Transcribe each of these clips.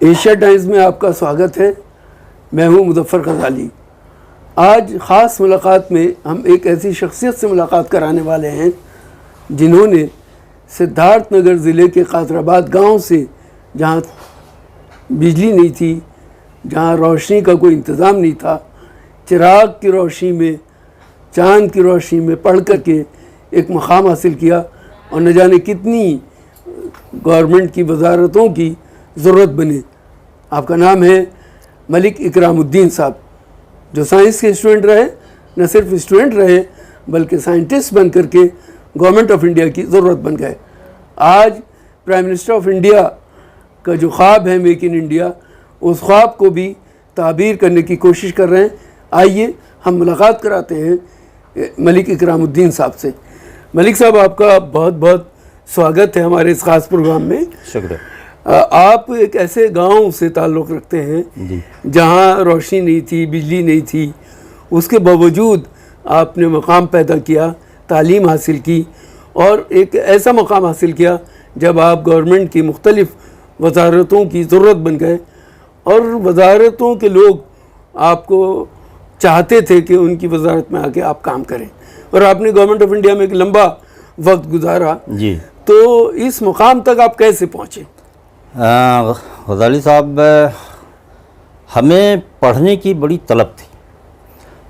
Asia times में आपका स्वागत है। मैं हूं मुज़फ़्फ़र ग़ज़ाली। आज ख़ास मुलाकात में हम एक ऐसी शख्सियत से मुलाकात कराने वाले हैं जिन्होंने सिद्धार्थनगर ज़िले के कादराबाद गांव से, जहां बिजली नहीं थी, जहां रोशनी का कोई इंतज़ाम नहीं था, चिराग की रोशनी में, चाँद की रोशनी में पढ़ कर के एक मकाम हासिल किया और न जाने कितनी गवर्नमेंट की वजारतों की ज़रूरत बने। आपका नाम है मलिक इकरामुद्दीन साहब, जो साइंस के स्टूडेंट रहे, न सिर्फ स्टूडेंट रहे बल्कि साइंटिस्ट बन कर के गवर्नमेंट ऑफ इंडिया की ज़रूरत बन गए। आज प्राइम मिनिस्टर ऑफ इंडिया का जो ख्वाब है मेक इन इंडिया, उस ख्वाब को भी ताबीर करने की कोशिश कर रहे हैं। आइए हम मुलाकात कराते हैं मलिक इकरामुद्दीन साहब से। मलिक साहब, आपका बहुत बहुत स्वागत है हमारे इस ख़ास प्रोग्राम में। शुक्रिया। आप एक ऐसे गांव से ताल्लुक़ रखते हैं जहां रोशनी नहीं थी, बिजली नहीं थी, उसके बावजूद आपने मकाम पैदा किया, तालीम हासिल की और एक ऐसा मकाम हासिल किया जब आप गवर्नमेंट की मुख्तलिफ़ वजारतों की ज़रूरत बन गए और वजारतों के लोग आपको चाहते थे कि उनकी वजारत में आके आप काम करें, और आपने गवर्नमेंट ऑफ इंडिया में एक लंबा वक्त गुजारा जी। तो इस मुकाम तक आप कैसे पहुँचे? ग़ज़ाली साहब, हमें पढ़ने की बड़ी तलब थी।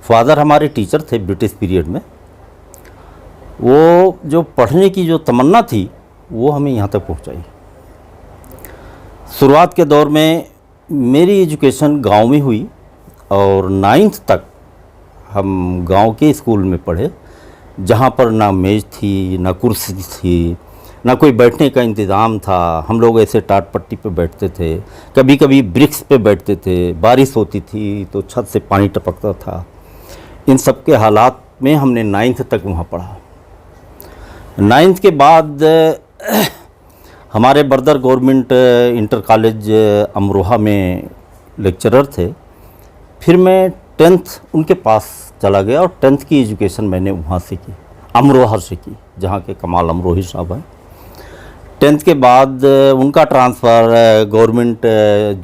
फादर हमारे टीचर थे ब्रिटिश पीरियड में। वो जो पढ़ने की जो तमन्ना थी वो हमें यहाँ तक पहुँचाई। शुरुआत के दौर में मेरी एजुकेशन गांव में हुई और 9th तक हम गांव के स्कूल में पढ़े, जहाँ पर ना मेज़ थी, ना कुर्सी थी, ना कोई बैठने का इंतज़ाम था। हम लोग ऐसे टाट पट्टी पे बैठते थे, कभी कभी ब्रिक्स पे बैठते थे, बारिश होती थी तो छत से पानी टपकता था। इन सब के हालात में हमने 9th तक वहाँ पढ़ा। 9th के बाद हमारे brother government inter college Amroha में लेक्चरर थे। फिर मैं 10th उनके पास चला गया और 10th की एजुकेशन मैंने वहाँ से की, अमरोहा से की, जहाँ के कमाल अमरोही साहब हैं। 10th के बाद उनका transfer government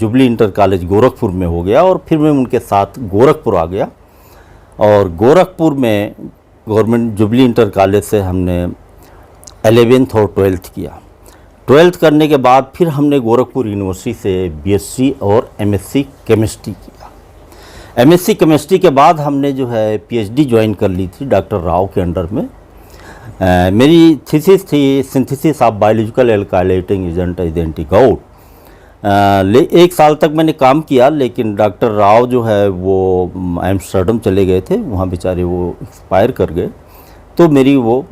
jubilee inter college Gorakhpur में हो गया और फिर मैं उनके साथ गोरखपुर आ गया और गोरखपुर में गवर्नमेंट जुबली इंटर कॉलेज से हमने 11th और 12th किया। 12th करने के बाद फिर हमने गोरखपुर यूनिवर्सिटी से बीएससी और एमएससी केमिस्ट्री किया। एमएससी केमिस्ट्री के बाद हमने जो है पीएचडी ज्वाइन कर ली थी डॉक्टर राव के अंडर में। मेरी थीसिस थी synthesis of biological alkylating agent agentic out. 1 साल तक मैंने काम किया, लेकिन डॉक्टर राव जो है वो एम्स्टर्डम चले गए थे, वहाँ बेचारे वो एक्सपायर कर गए, तो मेरी वो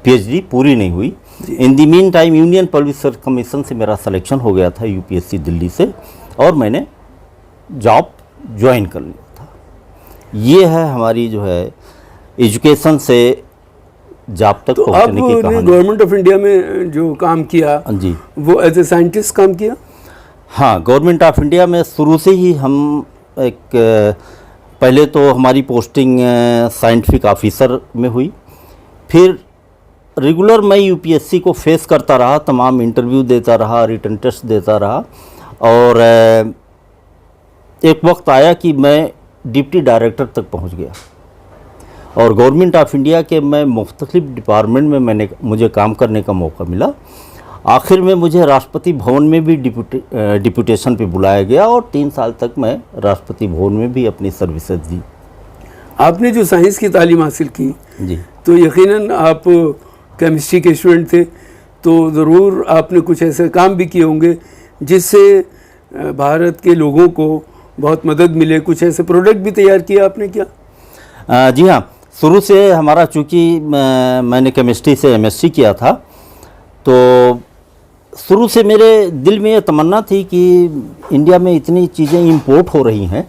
पीएचडी पूरी नहीं हुई। In the meantime Union Public Service Commission से मेरा सिलेक्शन हो गया था यूपीएससी दिल्ली से और मैंने जॉब ज्वाइन कर लिया था। ये है हमारी जो है एजुकेशन से जॉब तक पहुंचने की कहानी। गवर्नमेंट ऑफ इंडिया में जो काम किया जी, वो एज ए साइंटिस्ट काम किया? हाँ, गवर्नमेंट ऑफ इंडिया में शुरू से ही हम पहले तो हमारी पोस्टिंग साइंटिफिक ऑफिसर में हुई, फिर रेगुलर मैं यूपीएससी को फेस करता रहा, तमाम इंटरव्यू देता रहा, रिटन टेस्ट देता रहा और एक वक्त आया कि मैं डिप्टी डायरेक्टर तक पहुंच गया और गवर्नमेंट ऑफ इंडिया के मैं मुख्तलिफ डिपार्टमेंट में मुझे काम करने का मौका मिला। आखिर में मुझे राष्ट्रपति भवन में भी डिप्यूटेशन पे बुलाया गया और 3 साल तक मैं राष्ट्रपति भवन में भी अपनी सर्विसेज दी। आपने जो साइंस की तालीम हासिल की जी, तो यकीनन आप केमिस्ट्री के स्टूडेंट थे, तो ज़रूर आपने कुछ ऐसे काम भी किए होंगे जिससे भारत के लोगों को बहुत मदद मिले। कुछ ऐसे प्रोडक्ट भी तैयार किया आपने क्या? जी हाँ, शुरू से हमारा चूँकि मैंने केमिस्ट्री से एमएससी किया था, तो शुरू से मेरे दिल में ये तमन्ना थी कि इंडिया में इतनी चीज़ें इंपोर्ट हो रही हैं,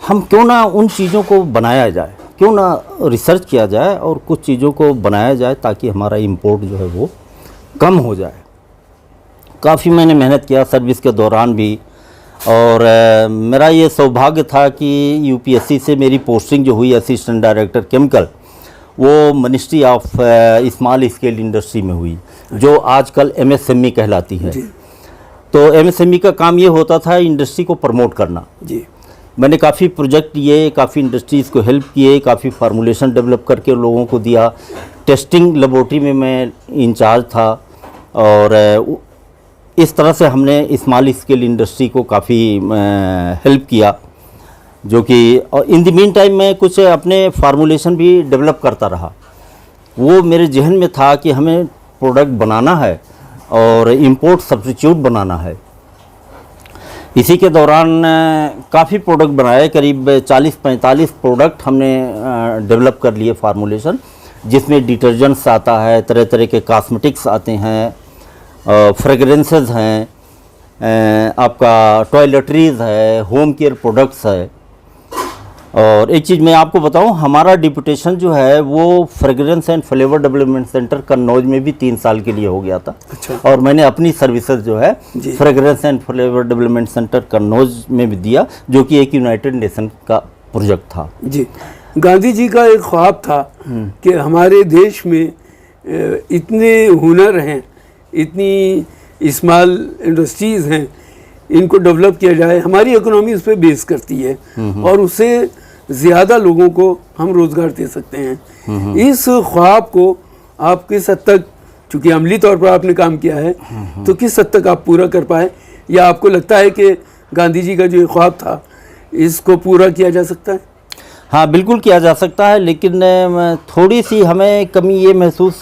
हम क्यों ना उन चीज़ों को बनाया जाए, क्यों ना रिसर्च किया जाए और कुछ चीज़ों को बनाया जाए ताकि हमारा इंपोर्ट जो है वो कम हो जाए। काफ़ी मैंने मेहनत किया सर्विस के दौरान भी और मेरा ये सौभाग्य था कि यूपीएससी से मेरी पोस्टिंग जो हुई असिस्टेंट डायरेक्टर केमिकल, वो ministry of small scale industry में हुई, जो आजकल एमएसएमई कहलाती है। तो एमएसएमई का काम ये होता था इंडस्ट्री को प्रमोट करना। जी मैंने काफ़ी प्रोजेक्ट लिए, काफ़ी इंडस्ट्रीज़ को हेल्प किए, काफ़ी फार्मूलेशन डेवलप करके लोगों को दिया। टेस्टिंग लेबोरेटरी में मैं इंचार्ज था और इस तरह से हमने स्मॉल स्केल इंडस्ट्री को काफ़ी हेल्प किया, जो कि इन द मीन टाइम मैं कुछ अपने फार्मूलेशन भी डेवलप करता रहा। वो मेरे जहन में था कि हमें प्रोडक्ट बनाना है और इंपोर्ट सब्स्टिट्यूट बनाना है। इसी के दौरान काफ़ी प्रोडक्ट बनाए, करीब 40-45 प्रोडक्ट हमने डेवलप कर लिए फार्मूलेशन, जिसमें डिटर्जेंट्स आता है, तरह तरह के कॉस्मेटिक्स आते हैं, फ्रेगरेंसेस हैं, आपका टॉयलेटरीज़ है, होम केयर प्रोडक्ट्स है। और एक चीज़ मैं आपको बताऊं, हमारा डिप्यूटेशन जो है वो fragrance and flavour development centre Kannauj में भी 3 साल के लिए हो गया था। अच्छा। और मैंने अपनी सर्विसेज जो है fragrance and flavour development centre Kannauj में भी दिया, जो कि एक यूनाइटेड नेशन का प्रोजेक्ट था। जी, गांधी जी का एक ख्वाब था कि हमारे देश में इतने हुनर हैं, इतनी स्मॉल इंडस्ट्रीज़ हैं, इनको डेवलप किया जाए। हमारी इकोनॉमी उस पर बेस करती है और उससे ज़्यादा लोगों को हम रोज़गार दे सकते हैं। इस ख्वाब को आप किस हद तक, चूँकि अमली तौर पर आपने काम किया है, तो किस हद तक आप पूरा कर पाए, या आपको लगता है कि गांधी जी का जो ख्वाब था इसको पूरा किया जा सकता है? हाँ, बिल्कुल किया जा सकता है, लेकिन थोड़ी सी हमें कमी ये महसूस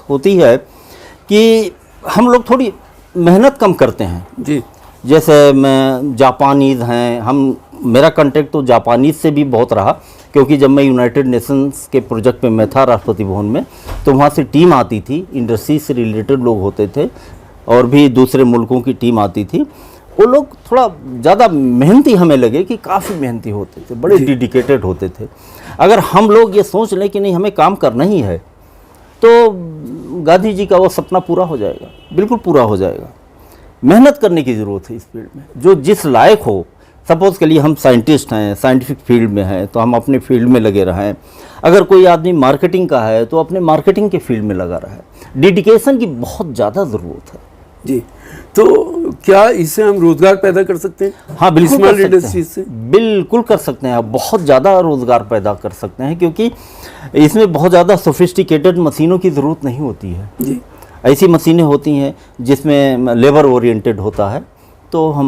होती है कि हम लोग थोड़ी मेहनत कम करते हैं। जी, जैसे मैं जापानीज़ हैं, मेरा कांटेक्ट तो जापानीज़ से भी बहुत रहा, क्योंकि जब मैं यूनाइटेड नेशंस के प्रोजेक्ट में मैं था राष्ट्रपति भवन में, तो वहाँ से टीम आती थी, इंडस्ट्री से रिलेटेड लोग होते थे और भी दूसरे मुल्कों की टीम आती थी। वो लोग थोड़ा ज़्यादा मेहनती हमें लगे कि काफ़ी मेहनती होते थे, बड़े डेडिकेटेड होते थे। अगर हम लोग ये सोच लें कि नहीं हमें काम करना ही है, तो गांधी जी का वो सपना पूरा हो जाएगा, बिल्कुल पूरा हो जाएगा। मेहनत करने की ज़रूरत है इस फील्ड में, जो जिस लायक हो। सपोज़ के लिए हम साइंटिस्ट हैं, साइंटिफिक फील्ड में हैं, तो हम अपने फील्ड में लगे रहें। अगर कोई आदमी मार्केटिंग का है तो अपने मार्केटिंग के फील्ड में लगा रहे। डेडिकेशन की बहुत ज़्यादा ज़रूरत है। जी, तो क्या इससे हम रोज़गार पैदा कर सकते हैं? हाँ, बिल्कुल कर सकते इंडस्ट्रीज से हैं, बिल्कुल कर सकते हैं। बहुत ज़्यादा रोज़गार पैदा कर सकते हैं, क्योंकि इसमें बहुत ज़्यादा सोफिस्टिकेटेड मशीनों की ज़रूरत नहीं होती है। जी, ऐसी मशीनें होती हैं जिसमें लेबर ओरिएंटेड होता है, तो हम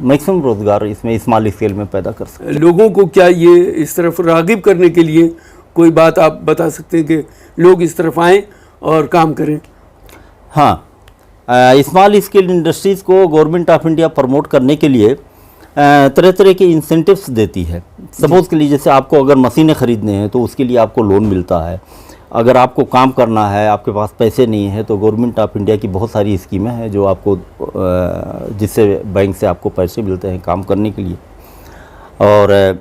मैक्सिमम रोज़गार इसमें स्मॉल स्केल में पैदा कर सकते हैं। लोगों को क्या ये इस तरफ राग़िब करने के लिए कोई बात आप बता सकते हैं कि लोग इस तरफ आएँ और काम करें? हाँ, स्मॉल स्केल इंडस्ट्रीज़ को गवर्नमेंट ऑफ इंडिया प्रमोट करने के लिए तरह तरह के इंसेंटिव्स देती है। सपोज़ के लिए जैसे आपको अगर मशीनें ख़रीदने हैं तो उसके लिए आपको लोन मिलता है। अगर आपको काम करना है, आपके पास पैसे नहीं है, तो गवर्नमेंट ऑफ इंडिया की बहुत सारी स्कीमें हैं जो आपको जिससे बैंक से आपको पैसे मिलते हैं काम करने के लिए। और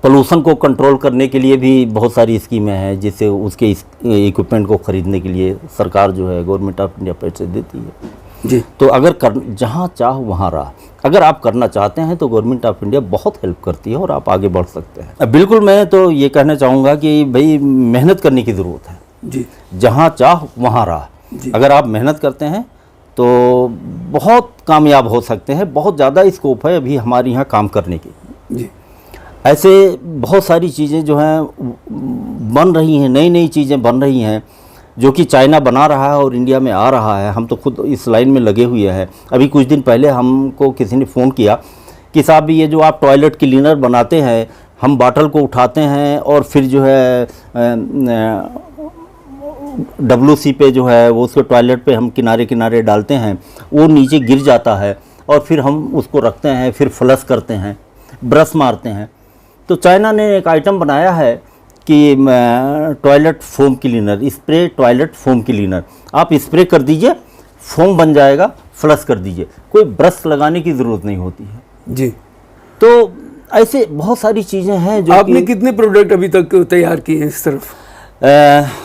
पोल्यूशन को कंट्रोल करने के लिए भी बहुत सारी स्कीमें हैं, जिससे उसके इक्विपमेंट को ख़रीदने के लिए सरकार जो है गवर्नमेंट ऑफ इंडिया पैसे देती है। जी, तो अगर जहाँ चाह वहाँ राह, अगर आप करना चाहते हैं तो गवर्नमेंट ऑफ इंडिया बहुत हेल्प करती है और आप आगे बढ़ सकते हैं। बिल्कुल, मैं तो ये कहना चाहूँगा कि भाई मेहनत करने की ज़रूरत है। जी, जहाँ चाह वहाँ राह। अगर आप मेहनत करते हैं तो बहुत कामयाब हो सकते हैं। बहुत ज़्यादा स्कोप है अभी हमारे यहाँ काम करने की। जी, ऐसे बहुत सारी चीज़ें जो हैं बन रही हैं, नई नई चीज़ें बन रही हैं, जो कि चाइना बना रहा है और इंडिया में आ रहा है। हम तो खुद इस लाइन में लगे हुए हैं। अभी कुछ दिन पहले हमको किसी ने फ़ोन किया कि साहब ये जो आप टॉयलेट क्लीनर बनाते हैं, हम बॉटल को उठाते हैं और फिर जो है WC पे जो है वो उसके टॉयलेट पे हम किनारे किनारे डालते हैं, वो नीचे गिर जाता है और फिर हम उसको रखते हैं, फिर फ्लश करते हैं, ब्रश मारते हैं। तो चाइना ने एक आइटम बनाया है कि toilet foam cleaner, spray toilet foam cleaner. आप स्प्रे कर दीजिए, फोम बन जाएगा, फ्लश कर दीजिए, कोई ब्रश लगाने की ज़रूरत नहीं होती है। जी, तो ऐसे बहुत सारी चीज़ें हैं जो आपने कितने प्रोडक्ट अभी तक तैयार किए हैं इस तरफ?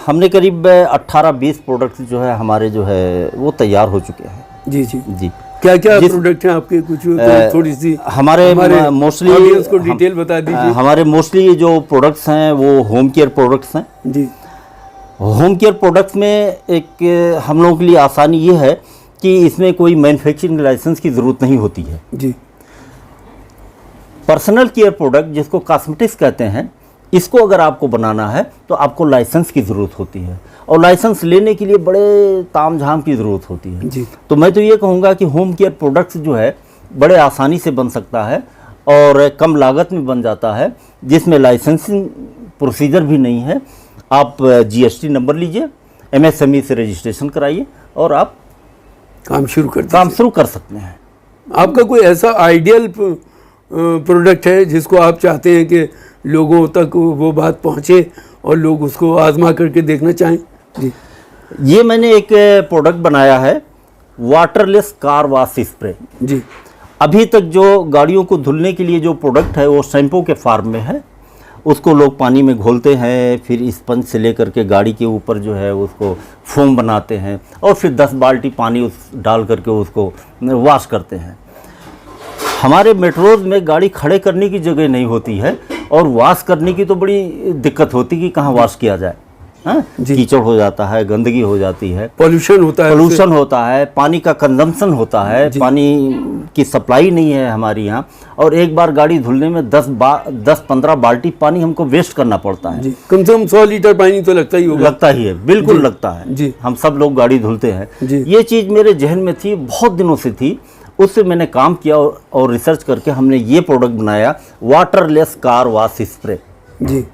हमने करीब 18-20 प्रोडक्ट जो है हमारे जो है वो तैयार हो चुके हैं। जी जी जी, क्या क्या प्रोडक्ट हैं आपके? कुछ तो थोड़ी सी हमारे मोस्टली ऑडियंस को डिटेल बता दीजिए। हमारे मोस्टली जो प्रोडक्ट्स हैं वो होम केयर प्रोडक्ट्स हैं। जी, होम केयर प्रोडक्ट्स में एक हम लोगों के लिए आसानी ये है कि इसमें कोई मैन्युफैक्चरिंग लाइसेंस की ज़रूरत नहीं होती है। जी। पर्सनल केयर प्रोडक्ट जिसको कॉस्मेटिक्स कहते हैं, इसको अगर आपको बनाना है तो आपको लाइसेंस की ज़रूरत होती है, और लाइसेंस लेने के लिए बड़े तामझाम की ज़रूरत होती है। जी। तो मैं तो ये कहूँगा कि होम केयर प्रोडक्ट्स जो है बड़े आसानी से बन सकता है और कम लागत में बन जाता है, जिसमें लाइसेंसिंग प्रोसीजर भी नहीं है। आप GST नंबर लीजिए, MSME से रजिस्ट्रेशन कराइए और आप काम शुरू कर सकते हैं। आपका कोई ऐसा आइडियल प्रोडक्ट है जिसको आप चाहते हैं कि लोगों तक वो बात पहुंचे और लोग उसको आजमा करके देखना चाहें? जी। ये मैंने एक प्रोडक्ट बनाया है, वाटरलेस कार वॉश स्प्रे। जी। अभी तक जो गाड़ियों को धुलने के लिए जो प्रोडक्ट है वो शैम्पू के फार्म में है, उसको लोग पानी में घोलते हैं, फिर स्पंज से लेकर के गाड़ी के ऊपर जो है उसको फोम बनाते हैं और फिर 10 बाल्टी पानी उस डाल करके उसको वॉश करते हैं। हमारे मेट्रोज में गाड़ी खड़े करने की जगह नहीं होती है और वॉश करने की तो बड़ी दिक्कत होती है कि कहाँ वॉश किया जाए। हाँ, कीचड़ हो जाता है, गंदगी हो जाती है, पोल्यूशन होता है, पानी का कंजम्पशन होता है, पानी की सप्लाई नहीं है हमारे यहाँ, और एक बार गाड़ी धुलने में 10-15 बाल्टी पानी हमको वेस्ट करना पड़ता है। जी। कम से कम 100 लीटर पानी तो लगता ही होगा। लगता ही है, बिल्कुल लगता है। जी। हम सब लोग गाड़ी धुलते हैं। जी। ये चीज़ मेरे जहन में थी, बहुत दिनों से थी, उससे मैंने काम किया और रिसर्च करके हमने ये प्रोडक्ट बनाया, वाटरलेस कार वॉश स्प्रे। जी।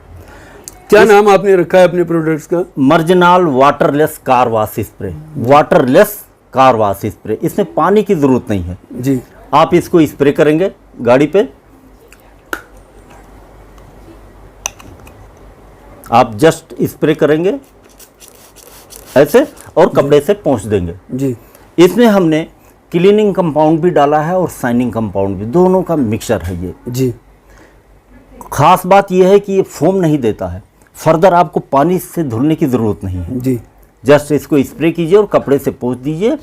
क्या नाम आपने रखा है अपने प्रोडक्ट्स का? मर्जनाल waterless car wash spray. Waterless car wash spray, इसमें पानी की जरूरत नहीं है। जी। आप इसको स्प्रे करेंगे गाड़ी पे, आप जस्ट स्प्रे करेंगे ऐसे और कपड़े से पोंछ देंगे। जी। इसमें हमने क्लीनिंग कंपाउंड भी डाला है और शाइनिंग कंपाउंड भी, दोनों का मिक्सचर है ये। जी। खास बात यह है कि ये फोम नहीं देता है, फर्दर आपको पानी से धुलने की ज़रूरत नहीं है। जी। जस्ट इसको स्प्रे कीजिए और कपड़े से पोंछ दीजिए।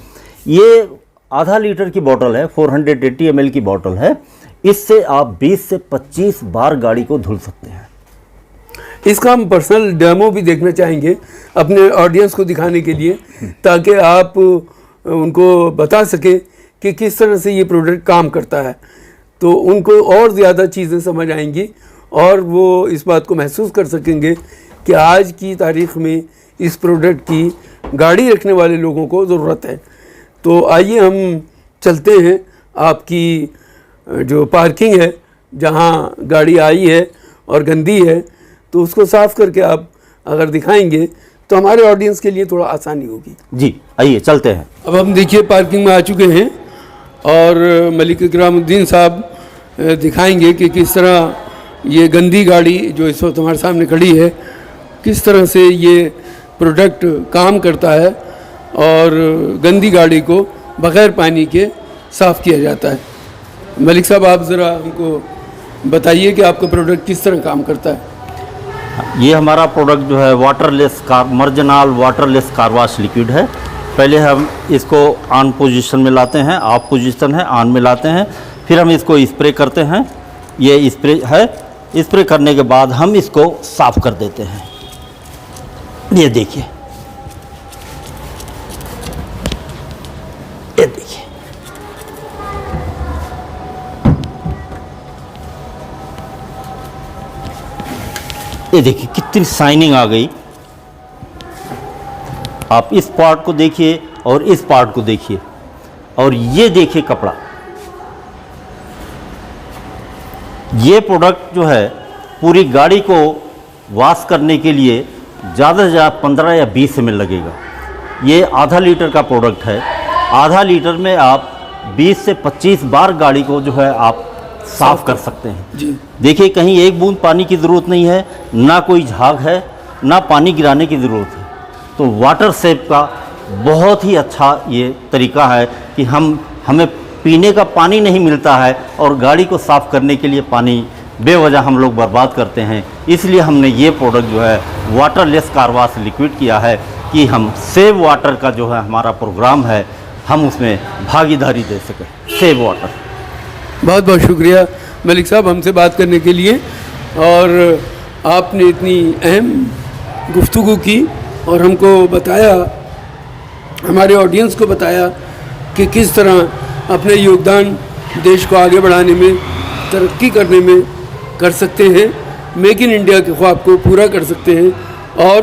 ये आधा लीटर की बोतल है, 480 ml की बोतल है। इससे आप 20 से 25 बार गाड़ी को धुल सकते हैं। इसका हम पर्सनल डेमो भी देखना चाहेंगे अपने ऑडियंस को दिखाने के लिए, ताकि आप उनको बता सकें कि किस तरह से ये प्रोडक्ट काम करता है, तो उनको और ज़्यादा चीज़ें समझ आएंगी और वो इस बात को महसूस कर सकेंगे कि आज की तारीख़ में इस प्रोडक्ट की गाड़ी रखने वाले लोगों को ज़रूरत है। तो आइए हम चलते हैं आपकी जो पार्किंग है, जहाँ गाड़ी आई है और गंदी है, तो उसको साफ़ करके आप अगर दिखाएंगे तो हमारे ऑडियंस के लिए थोड़ा आसानी होगी। जी, आइए चलते हैं। अब हम देखिए पार्किंग में आ चुके हैं और मलिक इकरामुद्दीन साहब दिखाएंगे कि किस तरह ये गंदी गाड़ी जो इस वक्त हमारे सामने खड़ी है, किस तरह से ये प्रोडक्ट काम करता है और गंदी गाड़ी को बग़ैर पानी के साफ़ किया जाता है। मलिक साहब, आप ज़रा हमको बताइए कि आपका प्रोडक्ट किस तरह काम करता है। ये हमारा प्रोडक्ट जो है मर्जनाल वाटरलेस कार वॉश लिक्विड है। पहले हम इसको ऑन पोजीशन में लाते हैं, ऑफ पोजीशन है, ऑन में लाते हैं, फिर हम इसको स्प्रे करते हैं। ये स्प्रे है, स्प्रे करने के बाद हम इसको साफ़ कर देते हैं। ये देखिए, ये देखिए, ये देखिए कितनी शाइनिंग आ गई। आप इस पार्ट को देखिए और इस पार्ट को देखिए, और ये देखिए कपड़ा। ये प्रोडक्ट जो है पूरी गाड़ी को वॉश करने के लिए ज़्यादा से ज़्यादा 15 या 20 ml लगेगा। ये आधा लीटर का प्रोडक्ट है। आधा लीटर में आप 20 से 25 बार गाड़ी को जो है आप साफ़ कर सकते हैं। जी। देखिए, कहीं एक बूंद पानी की ज़रूरत नहीं है, ना कोई झाग है, ना पानी गिराने की ज़रूरत है। तो वाटर सेव का बहुत ही अच्छा ये तरीका है कि हमें पीने का पानी नहीं मिलता है और गाड़ी को साफ़ करने के लिए पानी बेवजह हम लोग बर्बाद करते हैं। इसलिए हमने ये प्रोडक्ट जो है वाटरलेस कार वॉश लिक्विड किया है कि हम सेव वाटर का जो है हमारा प्रोग्राम है, हम उसमें भागीदारी दे सकें। Save water. बहुत बहुत शुक्रिया मलिक साहब हमसे बात करने के लिए, और आपने इतनी अहम गुफ्तगू की और हमको बताया, हमारे ऑडियंस को बताया कि किस तरह अपने योगदान देश को आगे बढ़ाने में, तरक्की करने में कर सकते हैं, मेक इन इंडिया के ख्वाब को पूरा कर सकते हैं और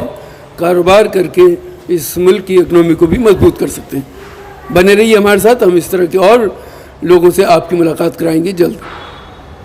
कारोबार करके इस मुल्क की इकनॉमी को भी मजबूत कर सकते हैं। बने रहिए हमारे साथ, हम इस तरह के और लोगों से आपकी मुलाकात कराएंगे जल्द।